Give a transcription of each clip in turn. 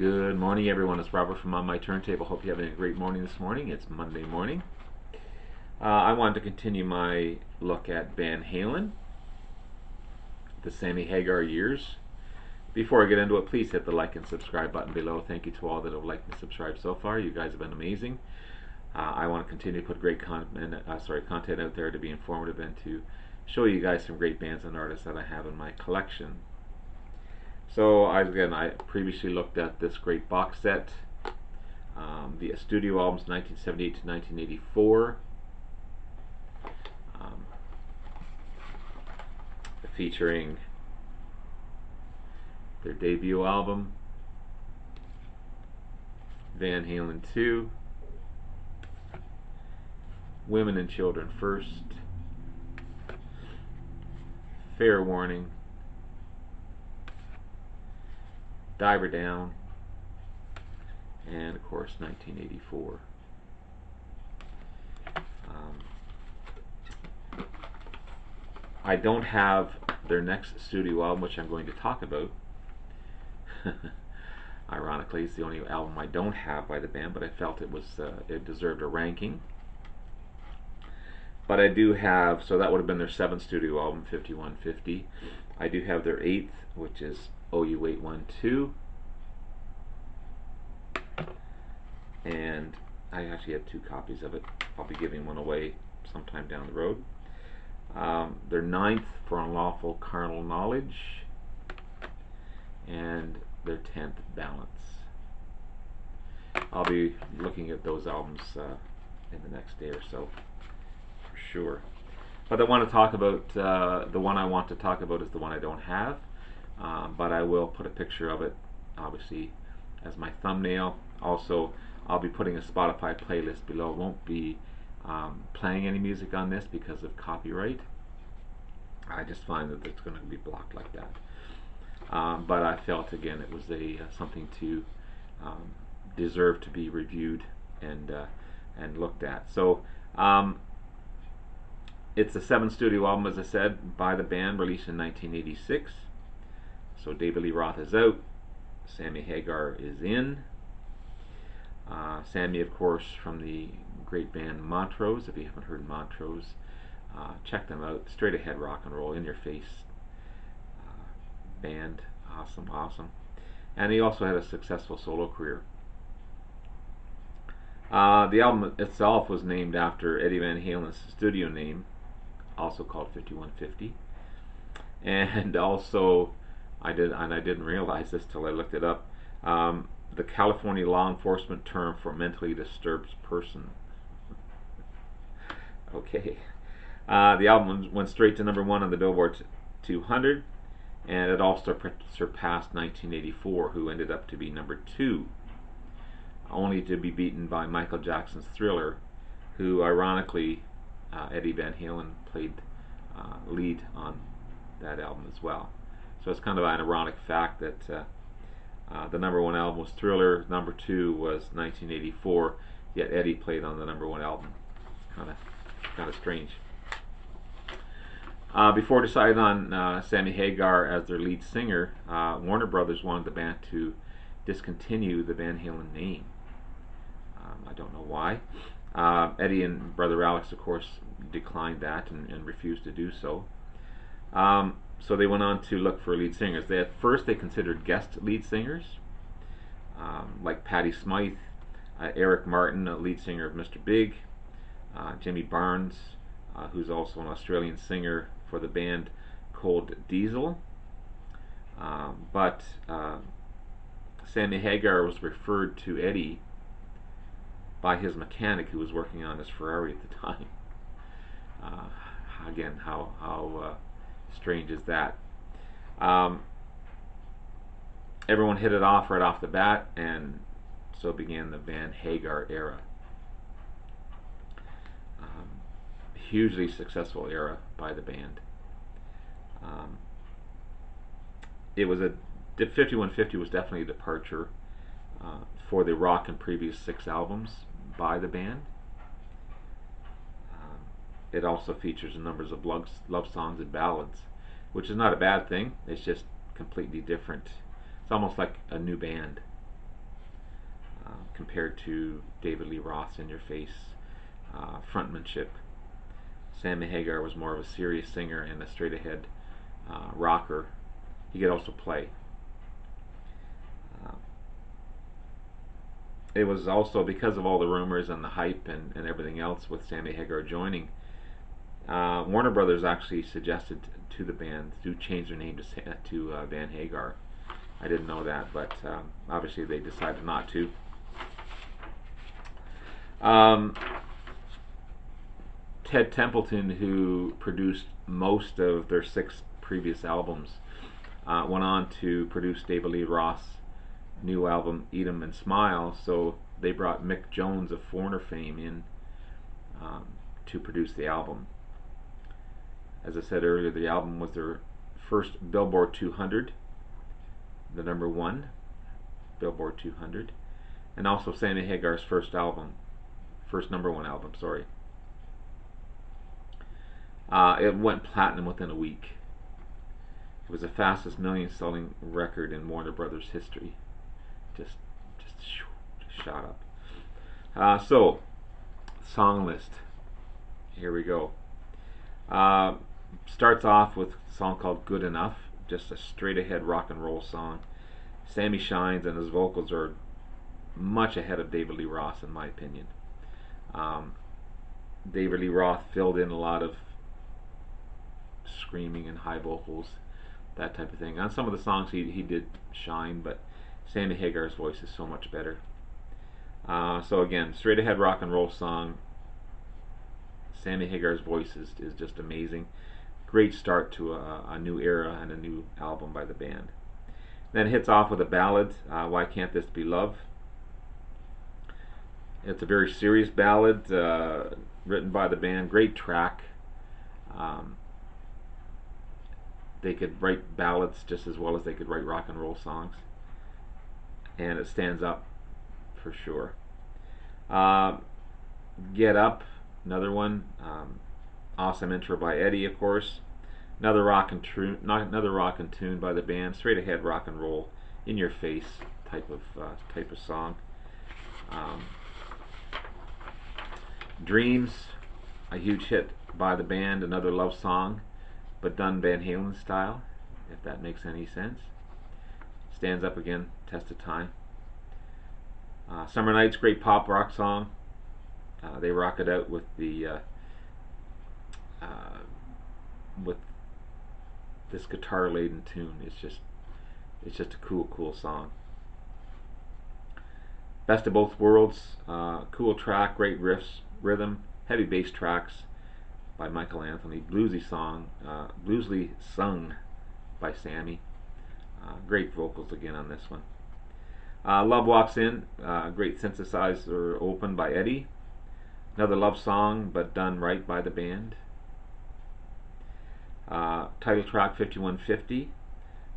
Good morning, everyone. It's Robert from On My Turntable. Hope you're having a great morning this morning. It's Monday morning. I wanted to continue my look at Van Halen, the Sammy Hagar years. Before I get into it, please hit the like and subscribe button below. Thank you to all that have liked and subscribed so far. You guys have been amazing. I want to continue to put great content out there to be informative and to show you guys some great bands and artists that I have in my collection. So I previously looked at this great box set, the studio albums 1978 to 1984, featuring their debut album, Van Halen 2, Women and Children First, Fair Warning, Diver Down, and of course 1984. I don't have their next studio album, which I'm going to talk about. Ironically, it's the only album I don't have by the band, but I felt it deserved a ranking. But I do have, so that would have been their 7th studio album, 5150. I do have their 8th, which is OU812. And I actually have 2 copies of it. I'll be giving one away sometime down the road. Their 9th, For Unlawful Carnal Knowledge. And their 10th, Balance. I'll be looking at those albums in the next day or so, for sure. But I want to talk about, the one I want to talk about is the one I don't have. But I will put a picture of it, obviously, as my thumbnail. Also, I'll be putting a Spotify playlist below. I won't be playing any music on this because of copyright. I just find that it's going to be blocked like that. But I felt, again, it was something to deserve to be reviewed and looked at. So it's the 7th studio album, as I said, by the band, released in 1986. So David Lee Roth is out, Sammy Hagar is in. Sammy, of course, from the great band Montrose. If you haven't heard Montrose, check them out. Straight ahead rock and roll, in your face band. Awesome. And he also had a successful solo career. The album itself was named after Eddie Van Halen's studio name, also called 5150. And also, I didn't realize this till I looked it up. The California law enforcement term for mentally disturbed person. Okay. The album went straight to #1 on the Billboard 200, and it also surpassed 1984, who ended up to be #2, only to be beaten by Michael Jackson's Thriller, who ironically Eddie Van Halen played lead on that album as well. So it's kind of an ironic fact that the #1 album was Thriller, #2 was 1984, yet Eddie played on the #1 album. Kind of strange. Before deciding on Sammy Hagar as their lead singer, Warner Brothers wanted the band to discontinue the Van Halen name. I don't know why. Eddie and brother Alex, of course, declined that and refused to do so. So they went on to look for lead singers. At first they considered guest lead singers, like Patti Smythe, Eric Martin, lead singer of Mr. Big, Jimmy Barnes, who's also an Australian singer for the band Cold Diesel. But Sammy Hagar was referred to Eddie by his mechanic who was working on his Ferrari at the time. Again, how strange is that? Everyone hit it off right off the bat, and so began the Van Hagar era. Hugely successful era by the band. It was 5150 was definitely a departure for the rock and previous 6 albums by the band. It also features numbers of love songs and ballads, which is not a bad thing. It's just completely different. It's almost like a new band compared to David Lee Roth's In Your Face frontmanship. Sammy Hagar was more of a serious singer and a straight ahead rocker. He could also play. It was also because of all the rumors and the hype and everything else with Sammy Hagar joining. Warner Brothers actually suggested to the band to change their name to Van Hagar. I didn't know that, but obviously they decided not to. Ted Templeton, who produced most of their 6 previous albums, went on to produce David Lee Roth's new album Eat 'Em and Smile, so they brought Mick Jones of Foreigner fame in to produce the album. As I said earlier, the album was their first Billboard 200, the number 1 Billboard 200, and also Sammy Hagar's first number 1 album, sorry. It went platinum within a week. It was the fastest million-selling record in Warner Brothers history. Just shot up. So, song list. Here we go. Starts off with a song called Good Enough, just a straight-ahead rock and roll song. Sammy shines, and his vocals are much ahead of David Lee Roth, in my opinion. David Lee Roth filled in a lot of screaming and high vocals, that type of thing. On some of the songs he did shine, but Sammy Hagar's voice is so much better. So again, straight ahead rock and roll song. Sammy Hagar's voice is just amazing. Great start to a new era and a new album by the band. Then it hits off with a ballad, Why Can't This Be Love? It's a very serious ballad written by the band. Great track. They could write ballads just as well as they could write rock and roll songs, and it stands up for sure. Get Up, another one. Awesome intro by Eddie, of course. Another rock and tune by the band. Straight ahead rock and roll, in your face type of song. Dreams, a huge hit by the band. Another love song, but done Van Halen style, if that makes any sense. Stands up again, test of time. Summer Nights, great pop rock song. They rock it out with this guitar-laden tune. It's just a cool song. Best of Both Worlds, cool track, great riffs, rhythm, heavy bass tracks by Michael Anthony, bluesy sung by Sammy. Great vocals again on this one. Love Walks In, great synthesizer open by Eddie. Another love song, but done right by the band. Title track 5150,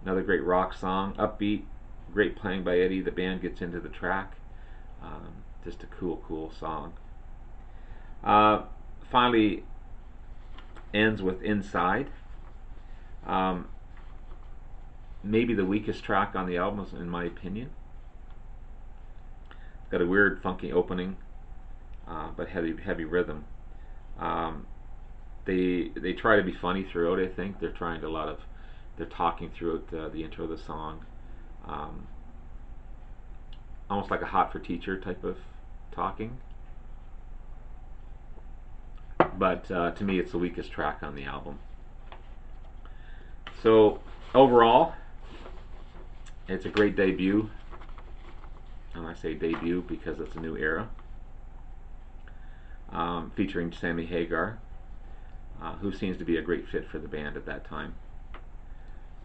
another great rock song, upbeat, great playing by Eddie. The band gets into the track. Just a cool song. Finally ends with Inside. Maybe the weakest track on the album, in my opinion. Got a weird, funky opening, but heavy rhythm. They try to be funny throughout. I think they're talking throughout the intro of the song, almost like a Hot for Teacher type of talking. But to me, it's the weakest track on the album. So overall, it's a great debut. And I say debut because it's a new era, featuring Sammy Hagar, who seems to be a great fit for the band at that time.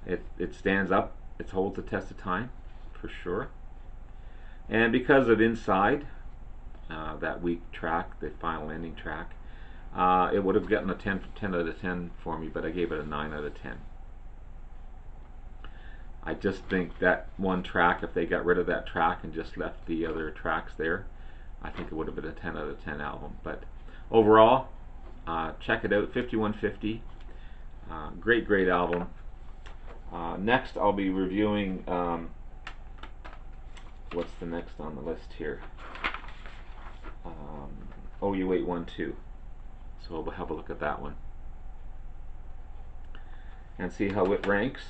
It stands up, it holds the test of time, for sure. And because of Inside, that weak track, the final ending track, it would have gotten a 10 out of 10 for me, but I gave it a 9 out of 10. I just think that one track, if they got rid of that track and just left the other tracks there, I think it would have been a 10 out of 10 album. But overall, check it out, 5150. Great album. Next, I'll be reviewing what's the next on the list here? Oh, You Wait 1-2. So we'll have a look at that one and see how it ranks.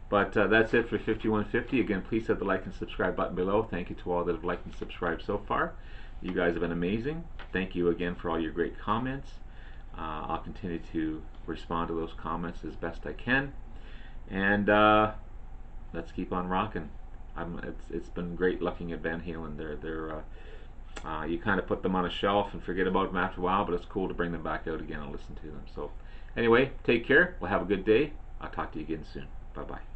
But that's it for 5150. Again, please hit the like and subscribe button below. Thank you to all that have liked and subscribed so far. You guys have been amazing. Thank you again for all your great comments. I'll continue to respond to those comments as best I can. And let's keep on rocking. It's been great looking at Van Halen. You kind of put them on a shelf and forget about them after a while, but it's cool to bring them back out again and listen to them. So anyway, take care. We'll have a good day. I'll talk to you again soon. Bye-bye.